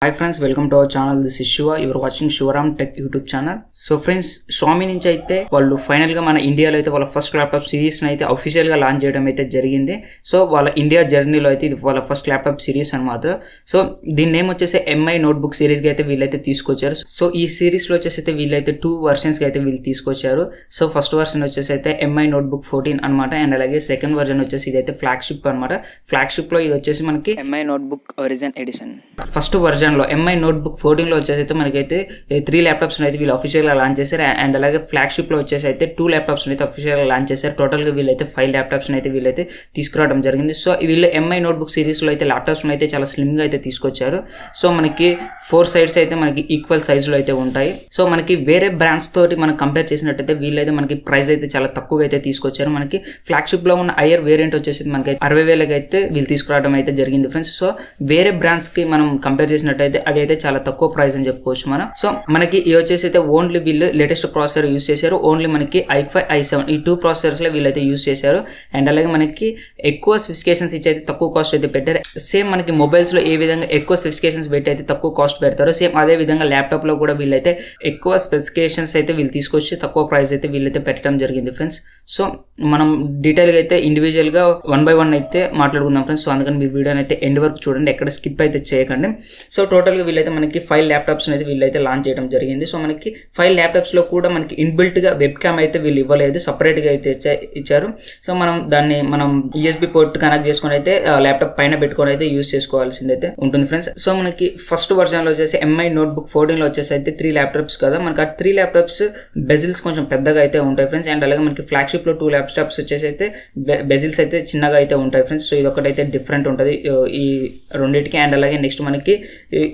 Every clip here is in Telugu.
Hi friends, welcome to our channel. This is Shiva. Your watching Shivaram tech YouTube channel. So friends, Xiaomi నుంచి అయితే వాళ్ళు ఫైనల్ గా మన ఇండియాలో అయితే వాళ్ళ ఫస్ట్ ల్యాప్టాప్ సిరీస్ అయితే అఫీషియల్ గా లాంచ్ చేయడం అయితే జరిగింది. సో వాళ్ళ ఇండియా జర్నీలో అయితే ఇది వాళ్ళ ఫస్ట్ ల్యాప్టాప్ సిరీస్ అనమాట. సో దీని నేమ్ వచ్చేసి ఎంఐ నోట్బుక్ సిరీస్ గా అయితే వీళ్ళైతే తీసుకొచ్చారు. సో ఈ సిరీస్ లో వచ్చేసి అయితే వీళ్ళైతే 2 వర్షన్స్ గా అయితే వీళ్ళు తీసుకొచ్చారు. సో ఫస్ట్ వర్షన్ వచ్చేసి అయితే ఎంఐ నోట్బుక్ 14 అనమాట. అండ్ అలాగే సెకండ్ వర్జన్ వచ్చేసి ఇదైతే ఫ్లాగ్షిప్ అనమాట. ఫ్లాగ్షిప్ లో ఇది వచ్చేసి మనకి MI notebook origin edition. First version లో ఎంఐ నోట్బుక్ 14 లో వచ్చేసి అయితే మనకైతే 3 ల్యాప్టాప్స్ అయితే వీళ్ళు అఫీషియల్ గా లాంచ్ చేశారు. అండ్ అలాగే ఫ్లాగ్షిప్ లో వచ్చేసి అయితే 2 ల్యాప్టాప్స్ అయితే అఫీషియల్ గా లాంచ్ చేశారు. టోటల్ గా వీళ్ళైతే 5 ల్యాప్టాప్స్ అయితే వీళ్ళైతే తీసుకురావడం జరిగింది. సో వీళ్ళు ఎంఐ నోట్బుక్ సిరీస్ లో అయితే ల్యాప్టాప్స్ అయితే చాలా స్లిమ్ గా అయితే తీసుకొచ్చారు. సో మనకి 4 సైడ్స్ అయితే మనకి ఈక్వల్ సైజ్ లో అయితే ఉంటాయి. సో మనకి వేరే బ్రాండ్స్ తోటి మనం కంపేర్ చేసినట్టయితే వీళ్ళైతే మనకి ప్రైస్ అయితే చాలా తక్కువగా అయితే తీసుకొచ్చారు. మనకి ఫ్లాగ్షిప్ లో ఉన్న హైయర్ వేరియంట్ వచ్చేసి మనకి 60,000 అయితే వీళ్ళు తీసుకురావడం అయితే జరిగింది ఫ్రెండ్స్. సో వేరే బ్రాండ్స్ కి మనం కంపేర్ చేసినట్టయితే అదైతే చాలా తక్కువ ప్రైస్ అని చెప్పుకోవచ్చు మనం. సో మనకి ఇది వచ్చేసి అయితే ఓన్లీ వీళ్ళు లేటెస్ట్ ప్రాసెసర్ యూస్ చేశారు. ఓన్లీ మనకి i5 i7 ఈ 2 ప్రాసెసర్స్ లో వీళ్ళైతే యూస్ చేశారు. అండ్ అలాగే మనకి ఎక్కువ స్పెసిఫికేషన్స్ ఇచ్చి అయితే తక్కువ కాస్ట్ అయితే పెట్టారు. సేమ్ మనకి మొబైల్స్ లో ఏ విధంగా ఎక్కువ స్పెసిఫికేషన్స్ పెట్టి అయితే తక్కువ కాస్ట్ పెడతారు, సేమ్ అదే విధంగా ల్యాప్టాప్ లో కూడా వీళ్ళైతే ఎక్కువ స్పెసిఫికేషన్స్ అయితే వీళ్ళు తీసుకొచ్చి తక్కువ ప్రైస్ అయితే వీళ్ళైతే పెట్టడం జరిగింది ఫ్రెండ్స్. సో మనం డీటెయిల్ గా అయితే ఇండివిజువల్ గా 1 by 1 అయితే మాట్లాడుకుందాం ఫ్రెండ్స్. సో అందుకని మీరు వీడియోని అయితే ఎండ్ వరకు చూడండి, ఎక్కడ స్కిప్ అయితే చేయకండి. సో టోటల్ గా వీళ్ళైతే మనకి 5 ల్యాప్టాప్స్ అయితే వీళ్ళైతే లాంచ్ చేయడం జరిగింది. సో మనకి 5 ల్యాప్టాప్స్ లో కూడా మనకి ఇన్బిల్ట్ గా వెబ్ క్యామ్ అయితే వీళ్ళు ఇవ్వలేదు, సపరేట్ గా అయితే ఇచ్చారు. సో మనం USB పోర్ట్ కనెక్ట్ చేసుకుని అయితే ల్యాప్టాప్ పైన పెట్టుకొని అయితే యూస్ చేసుకోవాల్సింది అయితే ఉంటుంది ఫ్రెండ్స్. సో మనకి ఫస్ట్ వర్జన్ లో వచ్చేసి ఎంఐ నోట్బుక్ 14 లో వచ్చేసి అయితే 3 ల్యాప్టాప్స్ కదా, మనకి ఆ 3 ల్యాప్టాప్స్ బెజిల్స్ కొంచెం పెద్దగా అయితే ఉంటాయి ఫ్రెండ్స్. అండ్ అలాగే మనకి ఫ్లాగ్షిప్ లో 2 ల్యాప్టాప్స్ వచ్చేసి అయితే బెజిల్స్ అయితే చిన్నగా అయితే ఉంటాయి ఫ్రెండ్స్. సో ఇది ఒకటైతే డిఫరెంట్ ఉంటుంది ఈ రెండింటికి. అండ్ అలాగే నెక్స్ట్ మనకి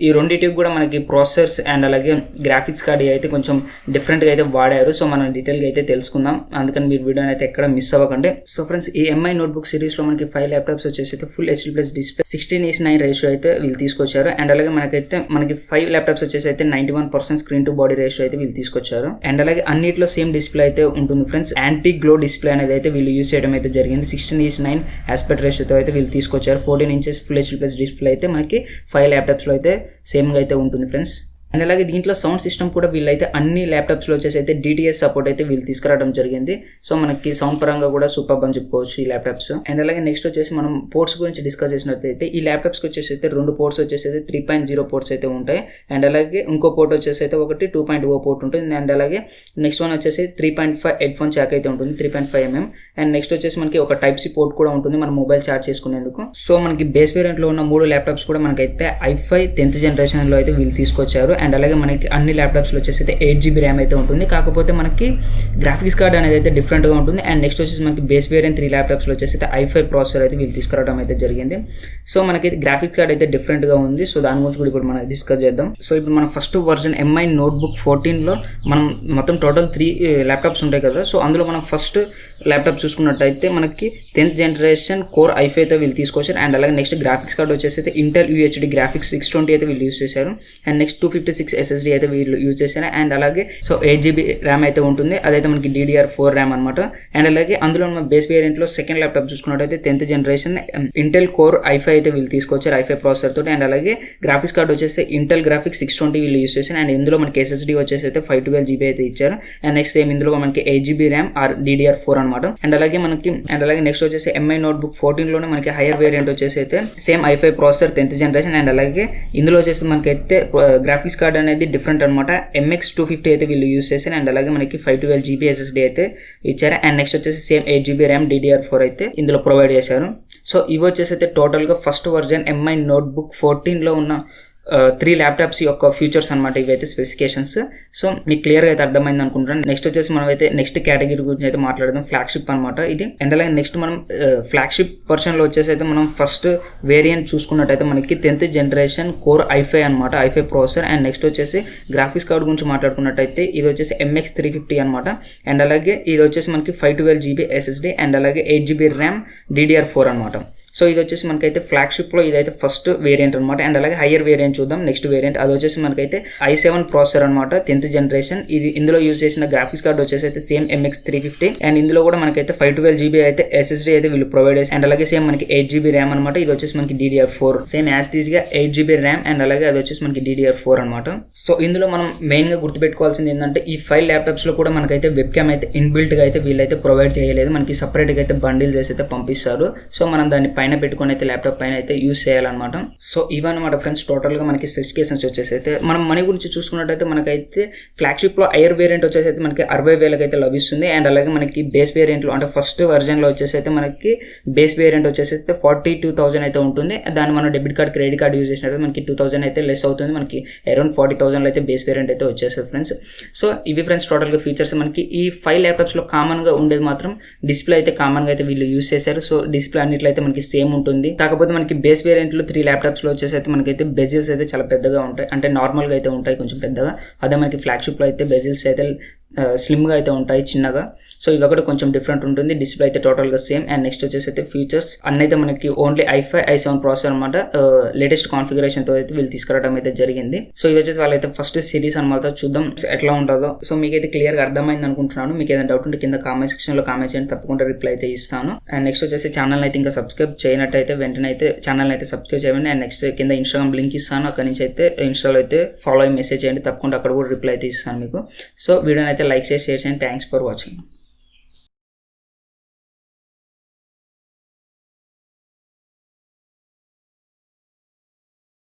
ఈ రెండింటికి కూడా మనకి ప్రాసెసర్స్ అండ్ అలాగే గ్రాఫిక్స్ కార్డ్ అయితే కొంచెం డిఫరెంట్ గా అయితే వాడారు. సో మనం డీటెయిల్ గా అయితే తెలుసుకుందాం, అందుకని మీరు వీడియోని అయితే ఎక్కడ మిస్ అవ్వకండి. సో ఫ్రెండ్స్, ఈ ఎంఐ నోట్బుక్ సిరీస్ లో మనకి 5 ల్యాప్టాప్స్ వచ్చేసి అయితే ఫుల్ HD+ డిస్ప్లే 16:9 రేషియో అయితే వీళ్ళు తీసుకొచ్చారు. అండ్ అలాగే మనకి 5 ల్యాప్టాప్స్ వచ్చేసి అయితే 91% స్క్రీన్ టు బాడీ రేషియో అయితే వీళ్ళు తీసుకొచ్చారు. అండ్ అలాగే అన్నిట్లో సేమ్ డిస్ప్లే అయితే ఉంటుంది ఫ్రెండ్స్. యాంటీ గ్లో డిస్ప్లే అనేది అయితే వీళ్ళు యూస్ చేయడం అయితే జరిగింది. 16:9 ఆస్పెక్ట్ రేషియోతో అయితే వీళ్ళు తీసుకొచ్చారు. 14 inches ఫుల్ HD+ డిస్ప్లే అయితే మనకి 5 ల్యాప్టాప్స్ లో అయితే సేమ్ గా అయితే ఉంటుంది ఫ్రెండ్స్. అండ్ అలాగే దీంట్లో సౌండ్ సిస్టమ్ కూడా వీళ్ళైతే అన్ని ల్యాప్టాప్స్ లో వచ్చేసి అయితే DTS సపోర్ట్ అయితే వీళ్ళు తీసుకురావడం జరిగింది. సో మనకి సౌండ్ పరంగా కూడా సూపర్ అని చెప్పుకోవచ్చు ఈ ల్యాప్టాప్స్. అండ్ అలాగే నెక్స్ట్ వచ్చేసి మనం పోర్ట్స్ గురించి డిస్కస్ చేసినట్లయితే ఈ ల్యాప్టాప్స్ కి వచ్చేసి అయితే 2 పోర్ట్స్ వచ్చేసి అయితే 3.0 పోర్ట్స్ అయితే ఉంటాయి. అండ్ అలాగే ఇంకో పోర్ట్ వచ్చేసి అయితే ఒకటి 2.0 పోర్ట్ ఉంటుంది. అండ్ అలాగే నెక్స్ట్ వన్ వచ్చేసి 3.5 హెడ్ ఫోన్ జాక్ అయితే ఉంటుంది, 3.5 mm. అండ్ నెక్స్ట్ వచ్చేసి మనకి ఒక Type-C పోర్ట్ కూడా ఉంటుంది మన మొబైల్ ఛార్జ్ చేసుకునేందుకు. సో మనకి బేస్ వేరియంట్ లో ఉన్న 3 ల్యాప్టాప్స్ కూడా మనకైతే i5 10th జనరేషన్ లో అయితే వీళ్ళు తీసుకొచ్చారు. అండ్ అలాగే మనకి అన్ని ల్యాప్టాప్స్ లో వచ్చేసి అయితే 8GB ర్యామ్ అయితే ఉంటుంది, కాకపోతే మనకి గ్రాఫిక్స్ కార్డ్ అనేది అయితే డిఫరెంట్ గా ఉంటుంది. అండ్ నెక్స్ట్ వచ్చేసి మనకి బేస్ వేరియంట్ 3 ల్యాప్టాప్స్ లో వచ్చేసి అయితే i5 ప్రాసెసర్ అయితే వీళ్ళు తీసుకురావడం అయితే జరిగింది. సో మనకి గ్రాఫిక్స్ కార్డ్ అయితే డిఫరెంట్ గా ఉంది. సో దాని గురించి కూడా ఇప్పుడు మనం డిస్కస్ చేద్దాం. సో ఇప్పుడు మన ఫస్ట్ వర్జన్ ఎంఐ నోట్బుక్ 14 లో మనం మొత్తం టోటల్ 3 ల్యాప్టాప్స్ ఉంటాయి కదా. సో అందులో మనం ఫస్ట్ ల్యాప్టాప్ చూసుకున్నట్టయితే మనకి 10th జనరేషన్ కోర్ i5 అయితే వీళ్ళు తీసుకొచ్చారు. అండ్ అలాగే నెక్స్ట్ గ్రాఫిక్స్ కార్డ్ వచ్చేసి అయితే ఇంటెల్ UHD గ్రాఫిక్స్ 620 అయితే వీళ్ళు యూస్ చేశారు. అండ్ నెక్స్ట్ 256 SSD అయితే వీళ్ళు యూజ్ చేశారు. అండ్ అలాగే సో 8GB ర్యామ్ అయితే ఉంటుంది, అదైతే మనకి DDR4 ర్యామ్ అనమాట. అండ్ అలాగే అందులో మన బేస్ వేరియంట్ లో సెకండ్ ల్యాప్టాప్ చూసుకున్నట్టయితే 10th generation Intel core i5 అయితే వీళ్ళు తీసుకొచ్చారు i5 ప్రాసెసర్ తోటి. అండ్ అలాగే గ్రాఫిక్స్ కార్డ్ వచ్చేసి ఇంటెల్ గ్రాఫిక్స్ 620 వీళ్ళు యూజ్ చేశారు. అండ్ ఇందులో మనకి SSD వచ్చేసి అయితే 512GB అయితే ఇచ్చారు. అండ్ నెక్స్ట్ సేమ్ ఇందులో మనకి 8GB ర్యామ్ ఆర్ DDR4 అనమాట. అండ్ అలాగే నెక్స్ట్ వచ్చేసి ఎంఐ నోట్బుక్ 14 లోనే మనకి హైయర్ వేరియంట్ వచ్చేసి అయితే same i5 processor 10th generation. And అలాగే ఇందులో వచ్చేసి మనకి అయితే గ్రాఫిక్స్ కార్డ్ అనేది డిఫరెంట్ అనమాట, MX250 అయితే వీళ్ళు యూస్ చేశారు. అండ్ అలాగే మనకి 512GB SSD అయితే ఇచ్చారు. అండ్ నెక్స్ట్ వచ్చేసి సేమ్ 8GB ర్యామ్ DDR4 అయితే ఇందులో ప్రొవైడ్ చేశారు. సో ఇవి వచ్చేసి అయితే టోటల్ గా ఫస్ట్ వర్జన్ ఎంఐ నోట్బుక్ 14 లో ఉన్న 3 ల్యాప్టాప్స్ యొక్క ఫ్యూచర్స్ అనమాట, ఇవైతే స్పెసిఫికేషన్స్. సో మీకు క్లియర్ గా అయితే అర్థమైంది అనుకుంటున్నాను. నెక్స్ట్ వచ్చేసి మనం అయితే నెక్స్ట్ కేటగిరీ గురించి అయితే మాట్లాడదాం, ఫ్లాగ్షిప్ అనమాట ఇది. అండ్ అలాగే నెక్స్ట్ మనం ఫ్లాగ్షిప్ వర్షన్ లో వచ్చేసి అయితే మనం ఫస్ట్ వేరియంట్ చూసుకున్నట్టయితే మనకి 10th జనరేషన్ కోర్ i5 అనమాట, i5 ప్రాసెసర్. అండ్ నెక్స్ట్ వచ్చేసి గ్రాఫిక్స్ కార్డ్ గురించి మాట్లాడుకున్నట్టయితే ఇది వచ్చేసి MX350 అనమాట. అండ్ అలాగే ఇది వచ్చేసి మనకి 512GB SSD అండ్ అలాగే 8GB ర్యామ్ DDR4 అనమాట. సో ఇది వచ్చేసి మనకైతే ఫ్లాగ్షిప్ లో ఇదైతే ఫస్ట్ వేరియంట్ అనమాట. అండ్ అలాగే హైయర్ వేరియంట్ చూద్దాం. నెక్స్ట్ వేరియంట్ అది వచ్చేసి మనకైతే i7 ప్రాసెసర్ అనమాట, 10th జనరేషన్. ఇది యూజ్ చేసిన గ్రాఫిక్స్ కార్డ్ వచ్చేసి అయితే సేమ్ MX350 అండ్ ఇందులో కూడా మనకైతే 512GB అయితే SSD అయితే వీళ్ళు ప్రొవైడ్ చేసి, అండ్ అలాగే సేమ్ మనకి 8GB ర్యామ్ అనమాట. ఇది వచ్చేసి మనకి DDR4 సేమ్ యాజ్ టీజ్ గా 8GB ర్యామ్ అండ్ అలాగే అది వచ్చేసి మనకి DDR4 అనమాట. సో ఇందులో మనం మెయిన్ గా గుర్తుపెట్టుకోవాల్సింది ఏంటంటే ఈ 5 ల్యాప్టాప్స్ లో కూడా మనకైతే వెబ్ క్యామ్ అయితే ఇన్బిల్ట్ గా అయితే వీళ్ళైతే ప్రొవైడ్ చేయలేదు, మనకి సపరేట్ గా అయితే బండిల్ చేసి అయితే పంపిస్తారు. సో మనం దాన్ని పైన పెట్టుకొని అయితే ల్యాప్టాప్ పైన అయితే యూజ్ చేయాలన్నమాట. సో ఇవన్నమాట ఫ్రెండ్స్ టోటల్ గా మనకి స్పెసిఫికేషన్స్ వచ్చేసి అయితే మనం మనీ గురించి చూసుకున్నట్టయితే మనకైతే ఫ్లాగ్షిప్ లో హైయర్ వేరియంట్ వచ్చేసి అయితే మనకి 60,000 అయితే లభిస్తుంది. అండ్ అలాగే మనకి బేస్ వేరియంట్ లో అంటే ఫస్ట్ వర్జన్ లో వచ్చేసి అయితే మనకి బేస్ వేరియంట్ వచ్చేసి అయితే 42,000 అయితే ఉంటుంది. దాన్ని మనం debit card credit card use చేసినట్టు మనకి 2,000 అయితే లెస్ అవుతుంది. మనకి అరౌండ్ 40,000 అయితే బేస్ వేరియంట్ అయితే వచ్చేస్తుంది ఫ్రెండ్స్. సో ఇవి ఫ్రెండ్స్ టోటల్ గా ఫీచర్స్. మనకి ఈ 5 ల్యాప్టాప్స్ లో కామన్ గా ఉండేది మాత్రం డిస్ప్లే అయితే కామన్ గా అయితే వీళ్ళు యూజ్ చేశారు. సో డిస్ప్లే అన్నిట్లో అయితే మనకి సేమ్ ఉంటుంది. కాకపోతే మనకి బేస్ వేరియంట్ లో 3 ల్యాప్టాప్స్ లో వచ్చేసి అయితే మనకైతే బెజిల్స్ అయితే చాలా పెద్దగా ఉంటాయి, అంటే నార్మల్ గా అయితే ఉంటాయి కొంచెం పెద్దగా. అదే మనకి ఫ్లాగ్షిప్ లో అయితే బెజిల్స్ అయితే స్లిమ్ గా అయితే ఉంటాయి చిన్నగా. సో ఇవి ఒకటి కొంచెం డిఫరెంట్ ఉంటుంది. డిస్ప్లే అయితే టోటల్ గా సేమ్. అండ్ నెక్స్ట్ వచ్చేసి అయితే ఫీచర్స్ అన్నైతే మనకి ఓన్లీ i5 i7 ప్రాసెసర్ అనమాట, లేటెస్ట్ కాన్ఫిగరేషన్ తో అయితే వీళ్ళు తీసుకురావడం అయితే జరిగింది. సో ఇది వచ్చేసి వాళ్ళైతే ఫస్ట్ సిరీస్ అనమాట. చూద్దాం ఎట్లా ఉంటుందో. సో మీకైతే క్లియర్ గా అర్థమైంది అనుకుంటున్నాను. మీకు ఏదైనా డౌట్ ఉంటే కింద కామెంట్ సెక్షన్ లో కామెంట్ చేయండి, తప్పకుండా రిప్లై అయితే ఇస్తాను. అండ్ నెక్స్ట్ వచ్చేసి ఛానల్ అయితే ఇంకా సబ్స్క్రైబ్ చేయనట్టయితే వెంటనే అయితే ఛానల్ అయితే సబ్స్క్రైబ్ చేయండి. అండ్ నెక్స్ట్ కింద ఇన్స్టాగ్రామ్ లింక్ ఇస్తాను, అక్కడ నుంచి అయితే ఇన్స్టాలో అయితే ఫాలో అయ్యి మెసేజ్ చేయండి, తప్పకుండా అక్కడ కూడా రిప్లై అయితే ఇస్తాను మీకు. సో వీడియోని అయితే లైక్ చేసి షేర్ చేయండి. Thanks for watching.